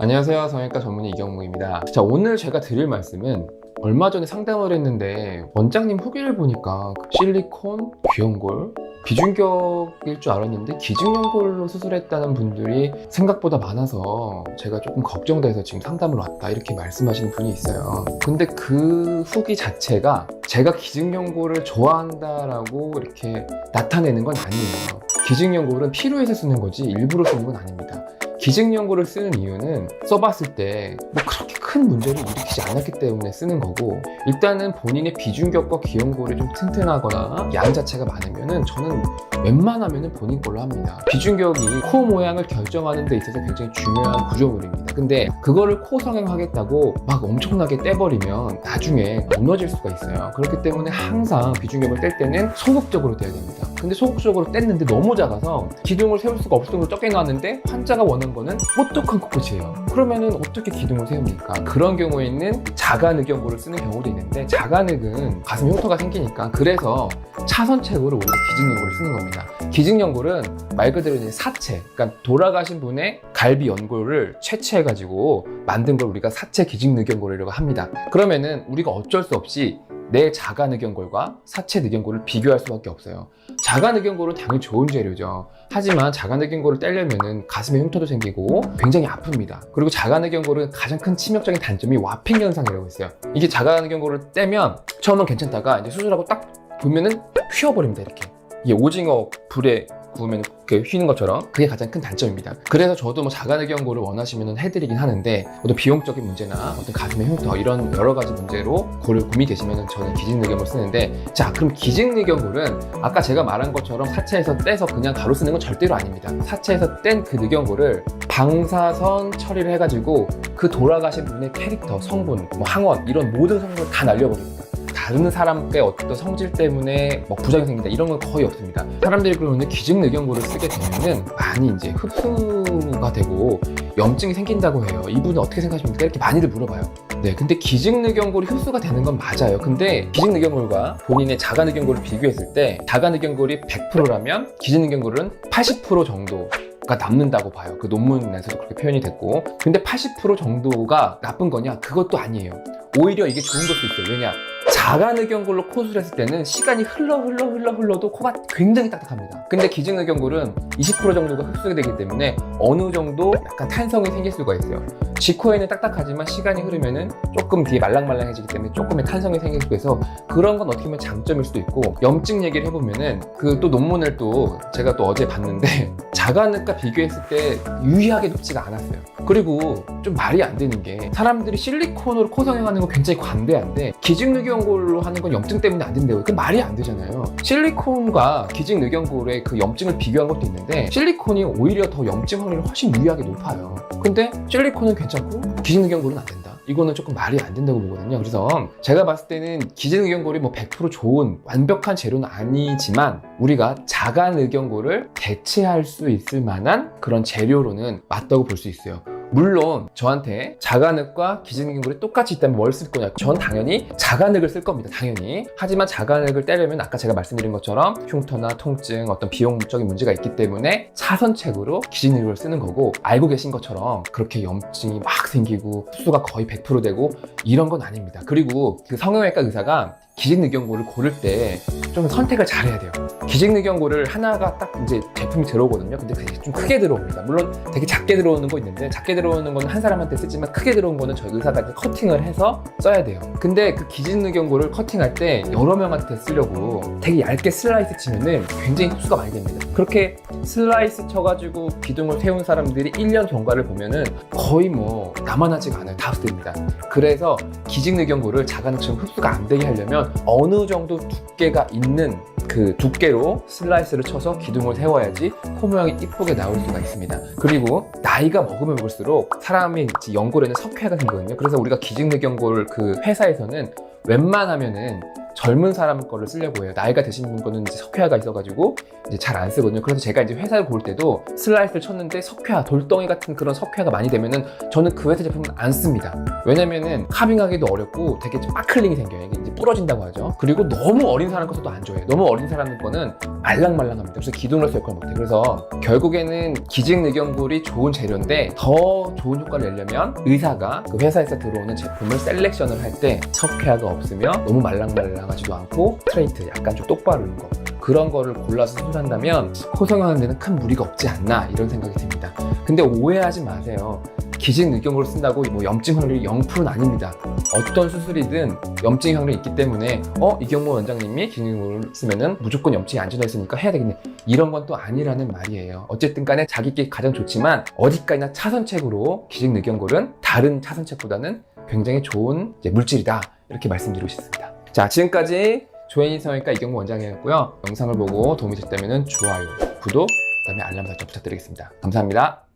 안녕하세요. 성형외과 전문의 이경무입니다. 자, 오늘 제가 드릴 말씀은 얼마 전에 상담을 했는데 원장님 후기를 보니까 실리콘, 귀연골, 비중격일 줄 알았는데 기증연골로 수술했다는 분들이 생각보다 많아서 제가 조금 걱정돼서 지금 상담을 왔다 이렇게 말씀하시는 분이 있어요. 근데 그 후기 자체가 제가 기증연골을 좋아한다라고 이렇게 나타내는 건 아니에요. 기증연골은 필요해서 쓰는 거지 일부러 쓰는 건 아닙니다. 기증연골을 쓰는 이유는 써봤을 때 뭐 그렇게 큰 문제를 일으키지 않았기 때문에 쓰는 거고, 일단은 본인의 비중격과 귀연골이 좀 튼튼하거나 양 자체가 많으면은 저는 웬만하면은 본인 걸로 합니다. 비중격이 코 모양을 결정하는 데 있어서 굉장히 중요한 구조물입니다. 근데 그거를 코 성형하겠다고 막 엄청나게 떼버리면 나중에 무너질 수가 있어요. 그렇기 때문에 항상 비중격을 뗄 때는 소극적으로 떼야 됩니다. 근데 소극적으로 뗐는데 너무 작아서 기둥을 세울 수가 없을 정도로 적게 나왔는데 환자가 원하는 거는 뽀똑한 코끝이에요. 그러면은 어떻게 기둥을 세웁니까? 그런 경우에는 자가늑연골을 쓰는 경우도 있는데, 자가늑은 가슴 흉터가 생기니까 그래서 차선책으로 우리가 기증연골을 쓰는 겁니다. 기증연골은 말 그대로 이제 사체, 그러니까 돌아가신 분의 갈비 연골을 채취해가지고 만든 걸 우리가 사체 기증늑연골이라고 합니다. 그러면은 우리가 어쩔 수 없이 내 자가늑연골과 사체 늑연골을 비교할 수밖에 없어요. 자가늑연골은 당연히 좋은 재료죠. 하지만 자가늑연골을 떼려면은 가슴에 흉터도 생기고 굉장히 아픕니다. 그리고 자가늑연골은 가장 큰 치명적인 단점이 와핑 현상이라고 있어요. 이게 자가늑연골을 떼면 처음은 괜찮다가 이제 수술하고 딱 보면은 휘어버립니다. 이렇게. 이게 오징어 불에 구우면 이렇게 휘는 것처럼 그게 가장 큰 단점입니다. 그래서 저도 뭐 자가늑연골을 원하시면 해드리긴 하는데, 어떤 비용적인 문제나 어떤 가슴의 흉터 이런 여러 가지 문제로 고민이 되시면 저는 기증늑연골을 쓰는데, 자, 그럼 기증늑연골은 아까 제가 말한 것처럼 사체에서 떼서 그냥 가로 쓰는 건 절대로 아닙니다. 사체에서 뗀 그 늑연골을 방사선 처리를 해가지고 그 돌아가신 분의 캐릭터, 성분, 뭐 항원 이런 모든 성분을 다 날려버립니다. 다른 사람의 어떤 성질 때문에 뭐 부작용이 생긴다 이런 건 거의 없습니다. 사람들이 그러면 기증늑연골을 쓰게 되면은 많이 이제 흡수가 되고 염증이 생긴다고 해요. 이분은 어떻게 생각하십니까? 이렇게 많이들 물어봐요. 네, 근데 기증늑연골이 흡수가 되는 건 맞아요. 근데 기증늑연골과 본인의 자가늑연골을 비교했을 때 자가늑연골이 100%라면 기증늑연골은 80% 정도가 남는다고 봐요. 그 논문에서도 그렇게 표현이 됐고, 근데 80% 정도가 나쁜 거냐? 그것도 아니에요. 오히려 이게 좋은 것도 있어요. 왜냐? 자가늑연골로 코수술을 했을 때는 시간이 흘러도 코가 굉장히 딱딱합니다. 근데 기증늑연골은 20% 정도가 흡수가 되기 때문에 어느 정도 약간 탄성이 생길 수가 있어요. 직코에는 딱딱하지만 시간이 흐르면은 조금 뒤에 말랑말랑해지기 때문에 조금의 탄성이 생길 수가 있어서 그런 건 어떻게 보면 장점일 수도 있고, 염증 얘기를 해보면은 그 또 논문을 또 제가 또 어제 봤는데 자가늑과 비교했을 때 유의하게 높지가 않았어요. 그리고 좀 말이 안 되는 게, 사람들이 실리콘으로 코 성형하는 건 굉장히 관대한데 기증늑연골로 하는 건 염증 때문에 안 된대요. 그 말이 안 되잖아요. 실리콘과 기증늑연골의 그 염증을 비교한 것도 있는데 실리콘이 오히려 더 염증 확률이 훨씬 유의하게 높아요. 근데 실리콘은 괜찮고 기증늑연골은 안 된다. 이거는 조금 말이 안 된다고 보거든요. 그래서 제가 봤을 때는 기증늑연골이 뭐 100% 좋은 완벽한 재료는 아니지만 우리가 자가늑연골을 대체할 수 있을 만한 그런 재료로는 맞다고 볼 수 있어요. 물론 저한테 자가늑과 기증늑연골이 똑같이 있다면 뭘 쓸 거냐? 전 당연히 자가늑을 쓸 겁니다. 당연히. 하지만 자가늑을 떼려면 아까 제가 말씀드린 것처럼 흉터나 통증, 어떤 비용적인 문제가 있기 때문에 차선책으로 기증늑연골을 쓰는 거고, 알고 계신 것처럼 그렇게 염증이 막 생기고 흡수가 거의 100% 되고 이런 건 아닙니다. 그리고 그 성형외과 의사가 기증늑연골을 고를 때 좀 선택을 잘해야 돼요. 기증늑연골을 하나가 딱 이제 제품이 들어오거든요. 근데 그게 좀 크게 들어옵니다. 물론 되게 작게 들어오는 거 있는데, 작게 들어오는 거는 한 사람한테 쓰지만 크게 들어온 거는 저희 의사가 이제 커팅을 해서 써야 돼요. 근데 그 기증늑연골을 커팅할 때 여러 명한테 쓰려고 되게 얇게 슬라이스 치면은 굉장히 흡수가 많이 됩니다. 그렇게 슬라이스 쳐가지고 기둥을 세운 사람들이 1년 경과를 보면은 거의 뭐 남아나지가 않아요. 다 흡수됩니다. 그래서 기증늑연골을 자가늑처럼 흡수가 안 되게 하려면 어느 정도 두께가 있는 그 두께로 슬라이스를 쳐서 기둥을 세워야지 코 모양이 이쁘게 나올 수가 있습니다. 그리고 나이가 먹으면 먹을수록 사람이 연골에는 석회가 생기거든요. 그래서 우리가 기증늑연골 그 회사에서는 웬만하면은 젊은 사람 거를 쓰려고 해요. 나이가 드신 분 거는 이제 석회화가 있어가지고 이제 잘 안 쓰거든요. 그래서 제가 이제 회사를 고를 때도 슬라이스를 쳤는데 석회화, 돌덩이 같은 그런 석회화가 많이 되면은 저는 그 회사 제품은 안 씁니다. 왜냐면은 카빙하기도 어렵고 되게 빠클링이 생겨요. 이게 이제 부러진다고 하죠. 그리고 너무 어린 사람 것도 안 좋아해요. 너무 어린 사람 거는 말랑말랑합니다. 그래서 기둥으로서 역할을 못해요. 그래서 결국에는 기증의견골이 좋은 재료인데 더 좋은 효과를 내려면 의사가 그 회사에서 들어오는 제품을 셀렉션을 할 때 석회화가 없으면 너무 말랑말랑하지도 않고 스트레이트, 약간 좀 똑바로 있는 거, 그런 거를 골라서 수술한다면 호성하는 데는 큰 무리가 없지 않나 이런 생각이 듭니다. 근데 오해하지 마세요. 기증의견골을 쓴다고 뭐 염증 확률이 0%는 아닙니다. 어떤 수술이든 염증 확률이 있기 때문에 이경모 원장님이 기증의견골을 쓰면은 무조건 염증이 안 진화했으니까 해야 되겠네, 이런 건 또 아니라는 말이에요. 어쨌든 간에 자기께 가장 좋지만 어디까지나 차선책으로 기증의견골은 다른 차선책보다는 굉장히 좋은 물질이다, 이렇게 말씀드리고 싶습니다. 자, 지금까지 조현인 성형외과 이경모 원장이었고요. 영상을 보고 도움이 됐다면 좋아요, 구독, 그다음에 알람 설정 부탁드리겠습니다. 감사합니다.